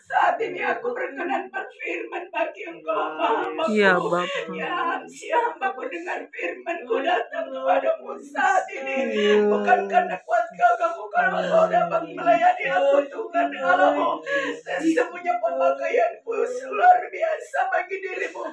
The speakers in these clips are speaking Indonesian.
Saat ini aku berkenan berfirman bagi Engkau, Ya hamba-Ku. Bapa. Ya, siapa ku dengar firman-Ku datang kepadamu saat ini. Ya. Bukan karena kuat gagahmu, kalau Engkau dapat melayani aku, Tuhan Allahmu. Sesungguhnya pemakaianku luar biasa bagi dirimu.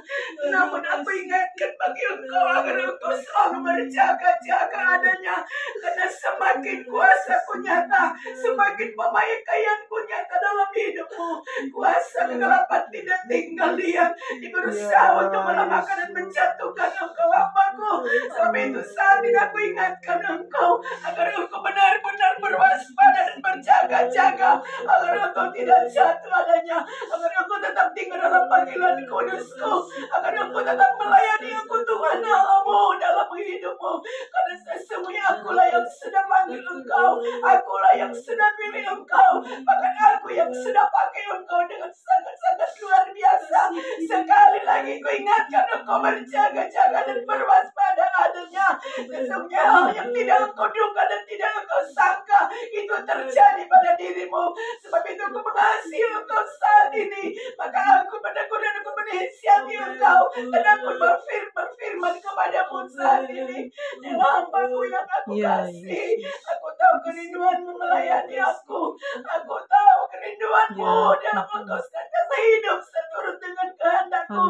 Namun aku ingatkan bagi Engkau agar Engkau selalu berjaga-jaga adanya. Karena semakin kuasa ku nyata, semakin pemakaianku nyata dalam hidupmu. Kuasa kegelapan tidak tinggal diam, berusaha untuk melemahkan dan menjatuhkan Engkau, hambaku. Sebab itu saat ini aku ingatkan Engkau agar Engkau benar-benar berwaspada dan berjaga-jaga, agar Engkau tidak jatuh adanya, agar Engkau tetap tinggal dalam panggilan kudusku, agar Engkau tetap melayani aku, Tuhan Allahmu, dalam hidupmu. Karena sesungguhnya akulah yang sudah manggil Engkau, akulah yang sudah pilih Engkau, bahkan aku yang sudah pakai Engkau dengan sangat-sangat luar biasa. Sekali lagi ku ingatkan Engkau berjaga-jaga dan berwaspada adanya. Sesungguhnya hal yang tidak Engkau duga dan tidak Engkau sangka itu terjadi pada dirimu. Sebab itu aku mengasihi Engkau saat ini. Maka aku menegur dan aku menasihati Engkau, dan aku berfirman kepadamu saat ini. Hambaku yang aku kasih, aku tahu kerinduanmu melayani aku. Aku tahu kerinduanmu dalam Engkau senantiasa hidup seturut dengan kehendakku.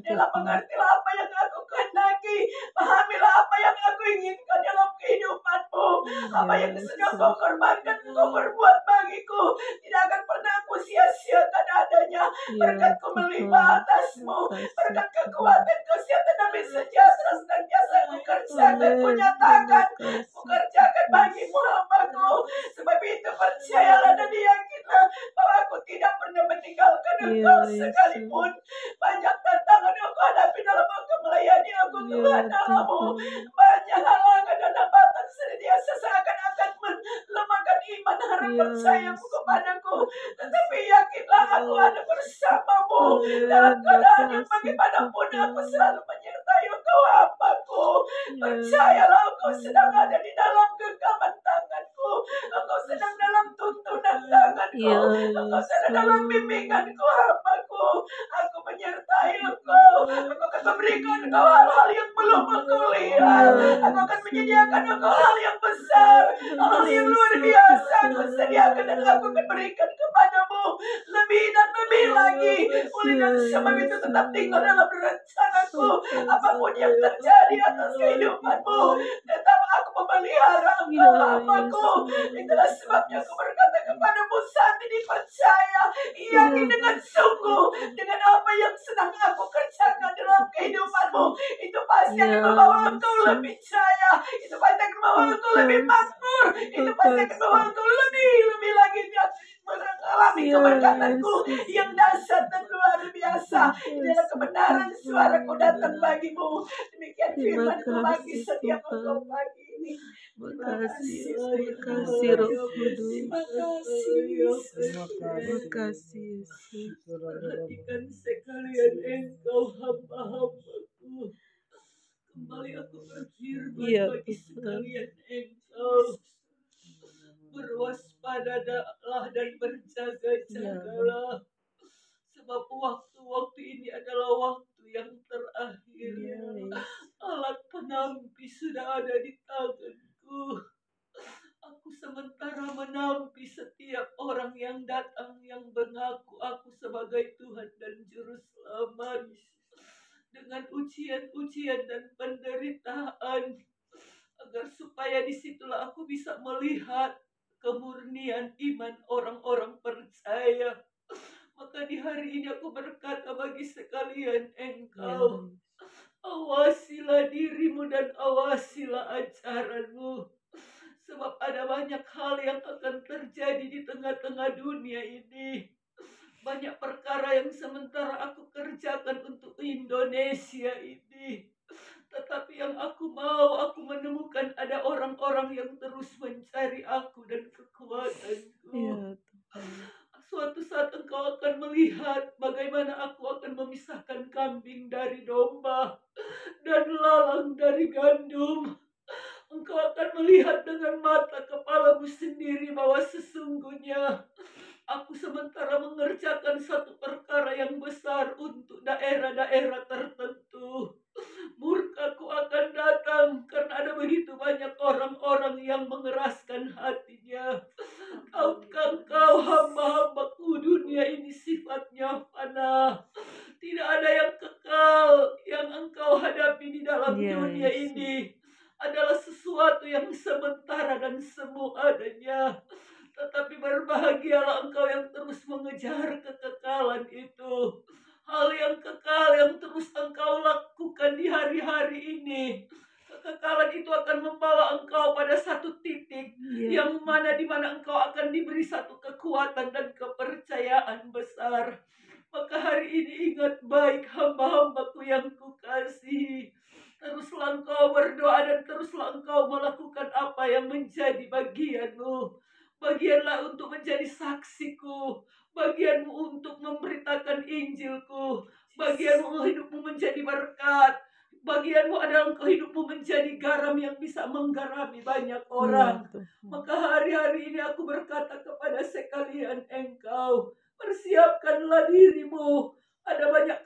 Dalam mengertilah apa yang aku kehendaki, pahamilah apa yang aku inginkan dalam kehidupanmu. Apa yang sudah Kau korbankan, Kau perbuat bagiku, tidak akan pernah aku sia-siakan adanya. Berkat-Ku melimpah atasmu, berkat kekuatan, kesehatan, dan sejahtera senantiasa Ku kerjakan, Ku nyatakan, Ku kerjakan bagimu, hambaku. Sebab itu percayalah dan yakinlah bahwa aku tidak pernah meninggalkan Engkau sekalipun. Banyak tantangan yang Kau hadapi dalam Engkau melayani aku, Tuhan Allahmu. Banyak halangan dan hambatan senantiasa seakan-akan melemahkan iman harap percayamu kepadaku. Tetapi yakinlah aku ada bersamamu. Dalam keadaan yang bagaimanapun aku selalu menyertai Engkau, hambaku. Percayalah Engkau sedang ada di dalam genggaman tanganku. Engkau sedang dalam tuntunan tanganku. Engkau sedang dalam bimbinganku, hambaku. Aku menyertai Engkau. Aku akan memberikan Engkau hal-hal yang belum Engkau lihat. Aku akan menyediakan Engkau hal yang besar, hal yang luar biasa. Aku sediakan dan aku akan berikan kepadamu lebih dan lebih lagi. Oleh dan sebab itu tetap tinggal dalam rencanaku. Apapun yang terjadi atas kehidupanmu, tetap aku memelihara Engkau, hambaku. Itulah sebabnya aku berkata kepadamu saat ini, percaya, yakin dengan sungguh dengan apa yang sedang aku kerjakan dalam kehidupanmu. Itu pasti akan membawa engkau lebih jaya. Itu pasti akan membawa engkau lebih makmur. Itu pasti akan membawa engkau lebih lagi mengalami keberkatanku yang dahsyat dan luar biasa. Inilah kebenaran suaraku datang bagimu. Demikian firman-Ku bagi setiap engkau pagi ini. Terima kasih Roh Kudus. Terima kasih Yesus. Terima kasih Yesus. Perhatikan sekalian engkau hamba-hambaku. Kembali aku berfirman bagi sekalian engkau. Berwaspadalah dan berjaga-jagalah. Sebab waktu-waktu ini adalah waktu yang terakhir. Alat penampi sudah ada di tanganku. Aku sementara menampi setiap orang yang datang yang mengaku aku sebagai Tuhan dan Juru Selamat. Dengan ujian-ujian dan penderitaan. Agar supaya disitulah aku bisa melihat kemurnian iman orang-orang percaya. Maka di hari ini aku berkata bagi sekalian engkau, awasilah dirimu dan awasilah ajaranmu. Sebab ada banyak hal yang akan terjadi di tengah-tengah dunia ini. Banyak perkara yang sementara aku kerjakan untuk Indonesia ini. Tetapi yang aku mau, aku menemukan ada orang-orang yang terus mencari aku dan kekuatanku. Suatu saat engkau akan melihat bagaimana aku akan memisahkan kambing dari domba dan lalang dari gandum. Engkau akan melihat dengan mata kepalamu sendiri bahwa sesungguhnya Aku sementara mengerjakan satu perkara yang besar untuk daerah-daerah tertentu. Murkaku akan datang karena ada begitu banyak orang-orang yang mengeraskan hatinya. Tahukah engkau, hamba-hambaku, dunia ini sifatnya fana. Tidak ada yang kekal. Yang engkau hadapi di dalam dunia Yes. ini adalah sesuatu yang sementara dan semu adanya. Tetapi berbahagialah engkau yang terus mengejar kekekalan itu. Hal yang kekal yang terus engkau lakukan di hari-hari ini. Kekekalan itu akan membawa engkau pada satu titik yang mana di mana engkau akan diberi satu kekuatan dan kepercayaan besar. Maka hari ini ingat baik hamba-hambaku yang kukasihi. Teruslah engkau berdoa dan teruslah engkau melakukan apa yang menjadi bagianmu. Bagianlah untuk menjadi saksiku. Bagianmu untuk memberitakan Injilku. Bagianmu hidupmu menjadi berkat. Bagianmu adalah hidupmu menjadi garam yang bisa menggarami banyak orang. Maka hari-hari ini aku berkata kepada sekalian engkau, persiapkanlah dirimu. Ada banyak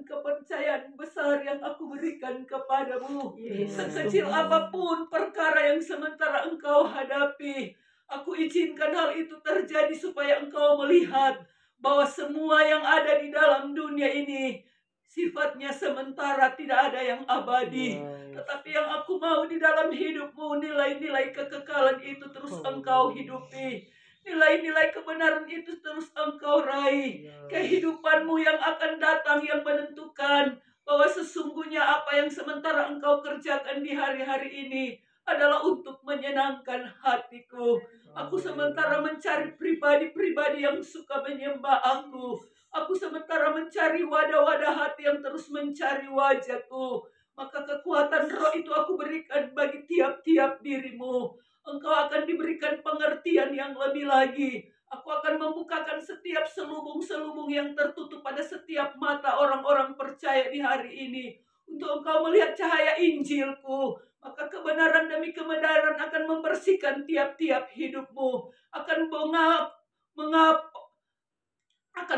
kepercayaan besar yang aku berikan kepadamu. Sekecil apapun perkara yang sementara engkau hadapi, aku izinkan hal itu terjadi supaya engkau melihat bahwa semua yang ada di dalam dunia ini sifatnya sementara, tidak ada yang abadi. Tetapi yang aku mau di dalam hidupmu, nilai-nilai kekekalan itu terus engkau hidupi. Nilai-nilai kebenaran itu terus engkau raih. Kehidupanmu yang akan datang yang menentukan bahwa sesungguhnya apa yang sementara engkau kerjakan di hari-hari ini adalah untuk menyenangkan hatiku. Aku sementara mencari pribadi-pribadi yang suka menyembah aku. Aku sementara mencari wadah-wadah hati yang terus mencari wajahku. Maka kekuatan roh itu aku berikan bagi tiap-tiap dirimu. Engkau akan diberikan pengertian yang lebih lagi. Aku akan membukakan setiap selubung-selubung yang tertutup pada setiap mata orang-orang percaya di hari ini. Untuk engkau melihat cahaya Injilku. Maka kebenaran demi kebenaran akan membersihkan tiap-tiap hidupmu. Akan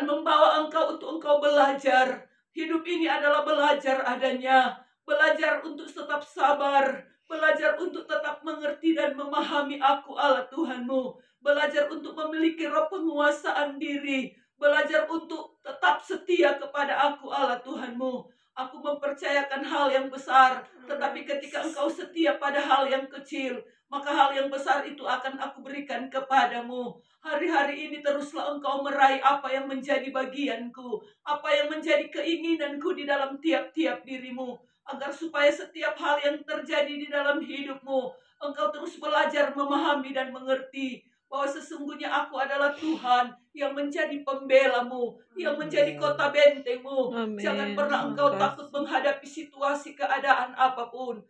membawa engkau untuk engkau belajar. Hidup ini adalah belajar adanya. Belajar untuk tetap sabar. Belajar untuk tetap mengerti dan memahami aku Allah Tuhanmu. Belajar untuk memiliki roh penguasaan diri. Belajar untuk tetap setia kepada aku Allah Tuhanmu. Aku mempercayakan hal yang besar. Tetapi ketika engkau setia pada hal yang kecil, maka hal yang besar itu akan aku berikan kepadamu. Hari-hari ini teruslah engkau meraih apa yang menjadi bagianku. Apa yang menjadi keinginanku di dalam tiap-tiap dirimu. Agar supaya setiap hal yang terjadi di dalam hidupmu, engkau terus belajar memahami dan mengerti bahwa sesungguhnya aku adalah Tuhan yang menjadi pembelamu, yang menjadi kota bentengmu. Jangan pernah engkau takut menghadapi situasi keadaan apapun.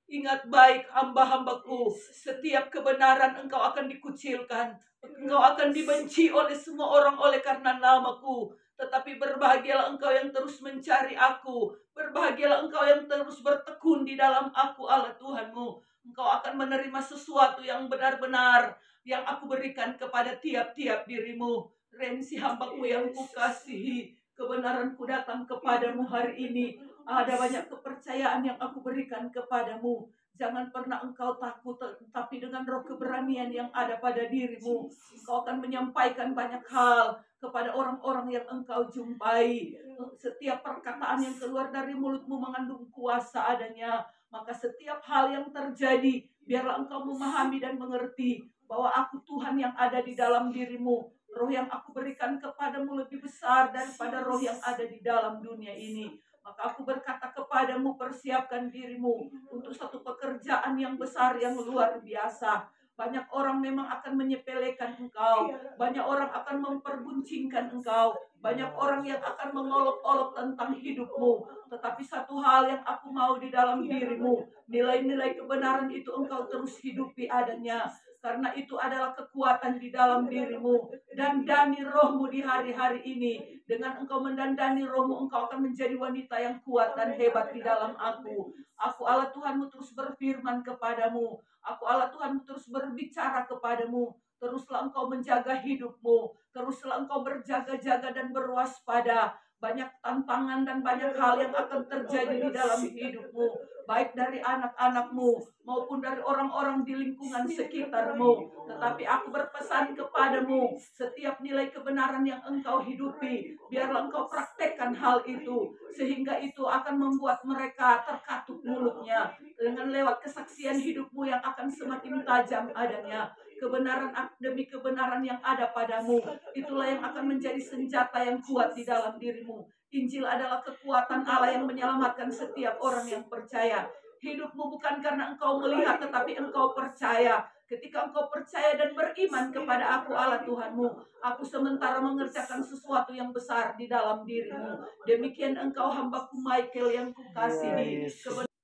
Ingat baik hamba-hambaku, setiap kebenaran engkau akan dikucilkan. Engkau akan dibenci oleh semua orang oleh karena namaku. Tetapi berbahagialah engkau yang terus mencari aku. Berbahagialah engkau yang terus bertekun di dalam aku Allah Tuhanmu. Engkau akan menerima sesuatu yang benar-benar yang aku berikan kepada tiap-tiap dirimu. Rensi hambaku yang kukasihi, kebenaranku datang kepadamu hari ini. Ada banyak kepercayaan yang aku berikan kepadamu. Jangan pernah engkau takut, tetapi dengan roh keberanian yang ada pada dirimu, engkau akan menyampaikan banyak hal kepada orang-orang yang engkau jumpai. Setiap perkataan yang keluar dari mulutmu mengandung kuasa adanya. Maka setiap hal yang terjadi, biarlah engkau memahami dan mengerti bahwa aku Tuhan yang ada di dalam dirimu. Roh yang aku berikan kepadamu lebih besar daripada roh yang ada di dalam dunia ini. Maka aku berkata kepadamu, persiapkan dirimu untuk satu pekerjaan yang besar, yang luar biasa. Banyak orang memang akan menyepelekan engkau. Banyak orang akan memperbuncingkan engkau. Banyak orang yang akan mengolok-olok tentang hidupmu. Tetapi satu hal yang aku mau di dalam dirimu, nilai-nilai kebenaran itu engkau terus hidupi adanya. Karena itu adalah kekuatan di dalam dirimu. Dandani rohmu di hari-hari ini. Dengan engkau mendandani rohmu, engkau akan menjadi wanita yang kuat dan hebat di dalam aku. Aku Allah Tuhanmu terus berfirman kepadamu. Aku Allah Tuhanmu terus berbicara kepadamu. Teruslah engkau menjaga hidupmu. Teruslah engkau berjaga-jaga dan berwaspada. Banyak tantangan dan banyak hal yang akan terjadi di dalam hidupmu. Baik dari anak-anakmu maupun dari orang-orang di lingkungan sekitarmu. Tetapi aku berpesan kepadamu, setiap nilai kebenaran yang engkau hidupi, biarlah engkau praktekkan hal itu. Sehingga itu akan membuat mereka terkatup mulutnya. Dengan lewat kesaksian hidupmu yang akan semakin tajam adanya. Kebenaran demi kebenaran yang ada padamu, itulah yang akan menjadi senjata yang kuat di dalam dirimu. Injil adalah kekuatan Allah yang menyelamatkan setiap orang yang percaya. Hidupmu bukan karena engkau melihat, tetapi engkau percaya. Ketika engkau percaya dan beriman kepada aku Allah Tuhanmu, aku sementara mengerjakan sesuatu yang besar di dalam dirimu. Demikian engkau hambaku Michael yang kukasihi.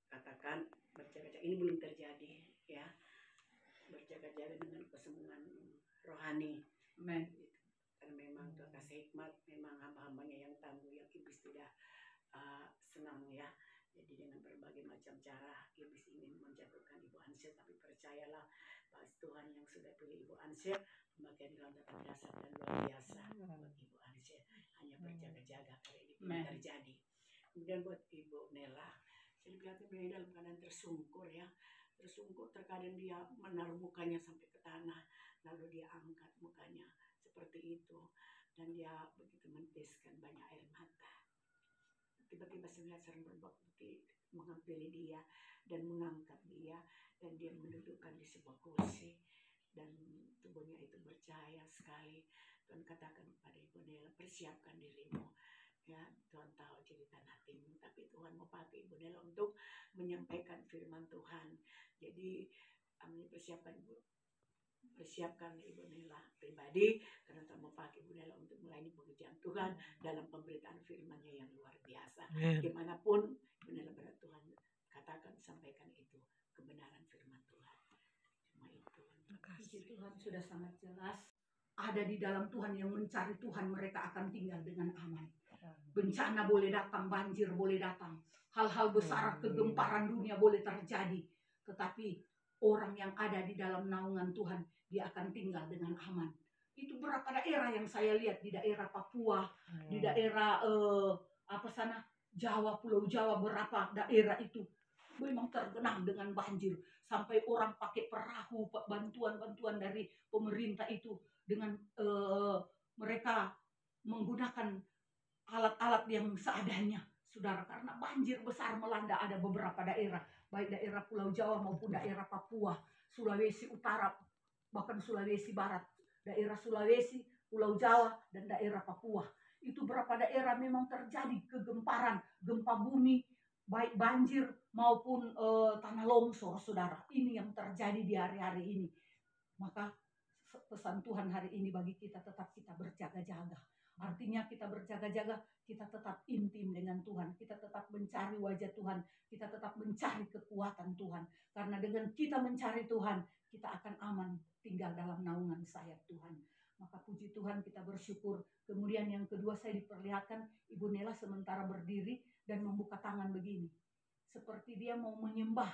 Katakan berjaga-jaga, ini belum terjadi ya. Berjaga-jaga dengan kesembuhan rohani. Amen. Karena memang Tuhan kasih hikmat, memang hamba-hambanya yang tangguh, yang iblis tidak senang ya. Jadi dengan berbagai macam cara iblis ingin menjatuhkan Ibu Ansyah, tapi percayalah pas Tuhan yang sudah pilih Ibu Ansyah, pemberian dalam data dasar dan luar biasa buat Ibu Ansyah. Hanya berjaga-jaga karena ini belum terjadi. Kemudian buat Ibu Nela, saya lihat dia dalam keadaan tersungkur ya. Tersungkur, terkadang dia menaruh mukanya sampai ke tanah, lalu dia angkat mukanya seperti itu, dan dia begitu meneteskan banyak air mata. Tiba-tiba saya melihat seorang berbak putih menghampiri dia dan mengangkat dia, dan dia mendudukkan di sebuah kursi, dan tubuhnya itu bercahaya sekali. Tuhan katakan kepada Ibu Nela, persiapkan dirimu ya. Tuhan tahu jeritan hatimu, tapi Tuhan mau pakai Ibu Nela untuk menyampaikan firman Tuhan. Jadi persiapkan Ibu Nela pribadi, karena Tuhan mau pakai Ibu Nela untuk melayani pekerjaan Tuhan dalam pemberitaan firman-Nya yang luar biasa. Dimanapun Ibu Nela berada, Tuhan katakan, sampaikan itu kebenaran firman Tuhan. Cuma itu. Puji Tuhan, sudah sangat jelas. Ada di dalam Tuhan yang mencari Tuhan, mereka akan tinggal dengan aman. Bencana boleh datang, banjir boleh datang, hal-hal besar, kegemparan dunia boleh terjadi, tetapi orang yang ada di dalam naungan Tuhan, dia akan tinggal dengan aman. Itu berapa daerah yang saya lihat di daerah Papua, di daerah Jawa, Pulau Jawa, berapa daerah itu memang tergenang dengan banjir, sampai orang pakai perahu, bantuan-bantuan dari pemerintah itu, dengan mereka menggunakan alat-alat yang seadanya, saudara, karena banjir besar melanda. Ada beberapa daerah, baik daerah Pulau Jawa maupun daerah Papua, Sulawesi Utara, bahkan Sulawesi Barat, daerah Sulawesi, Pulau Jawa, dan daerah Papua. Itu berapa daerah memang terjadi kegemparan, gempa bumi, baik banjir maupun tanah longsor, saudara. Ini yang terjadi di hari-hari ini. Maka pesan Tuhan hari ini bagi kita, tetap kita berjaga-jaga. Artinya kita berjaga-jaga, kita tetap intim dengan Tuhan, kita tetap mencari wajah Tuhan, kita tetap mencari kekuatan Tuhan. Karena dengan kita mencari Tuhan, kita akan aman tinggal dalam naungan sayap Tuhan. Maka puji Tuhan, kita bersyukur. Kemudian yang kedua, saya diperlihatkan Ibu Nela sementara berdiri dan membuka tangan begini, seperti dia mau menyembah,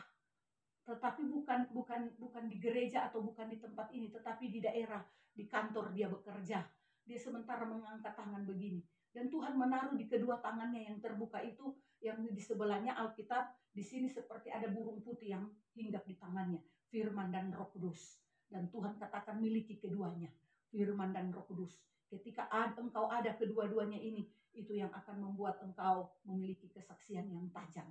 tetapi bukan di gereja atau bukan di tempat ini, tetapi di daerah, di kantor dia bekerja. Dia sementara mengangkat tangan begini, dan Tuhan menaruh di kedua tangannya yang terbuka itu, yang di sebelahnya Alkitab, di sini seperti ada burung putih yang hinggap di tangannya, Firman dan Roh Kudus. Dan Tuhan katakan, miliki keduanya, Firman dan Roh Kudus. Ketika engkau ada kedua-duanya ini, itu yang akan membuat engkau memiliki kesaksian yang tajam.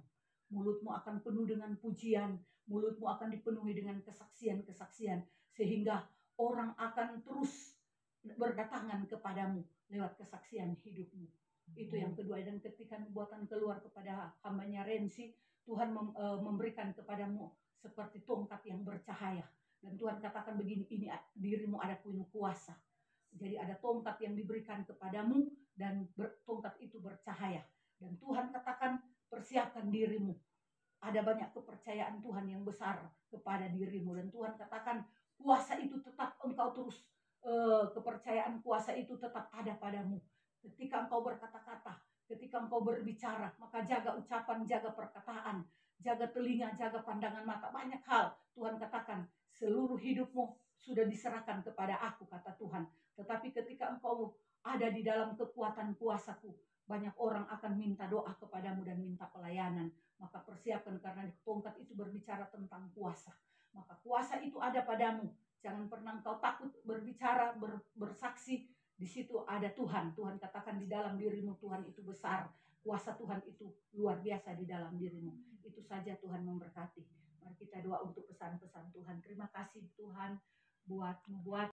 Mulutmu akan penuh dengan pujian, mulutmu akan dipenuhi dengan kesaksian-kesaksian, sehingga orang akan terus berdatangan kepadamu lewat kesaksian hidupmu. Itu yang kedua. Dan ketika nubuatan keluar kepada hambanya Rensi, Tuhan memberikan kepadamu seperti tongkat yang bercahaya. Dan Tuhan katakan begini, ini dirimu ada penuh kuasa. Jadi ada tongkat yang diberikan kepadamu, dan tongkat itu bercahaya. Dan Tuhan katakan, persiapkan dirimu. Ada banyak kepercayaan Tuhan yang besar kepada dirimu. Dan Tuhan katakan, kuasa itu tetap engkau terus, kepercayaan kuasa itu tetap ada padamu. Ketika engkau berkata-kata, ketika engkau berbicara, maka jaga ucapan, jaga perkataan, jaga telinga, jaga pandangan mata. Banyak hal Tuhan katakan, seluruh hidupmu sudah diserahkan kepada aku, kata Tuhan. Tetapi ketika engkau ada di dalam kekuatan kuasaku, banyak orang akan minta doa kepadamu dan minta pelayanan. Maka persiapkan, karena tongkat itu berbicara tentang kuasa. Maka kuasa itu ada padamu. Jangan pernah engkau takut berbicara, bersaksi. Di situ ada Tuhan. Tuhan katakan di dalam dirimu Tuhan itu besar. Kuasa Tuhan itu luar biasa di dalam dirimu. Itu saja, Tuhan memberkati. Mari kita doa untuk pesan-pesan Tuhan. Terima kasih Tuhan buat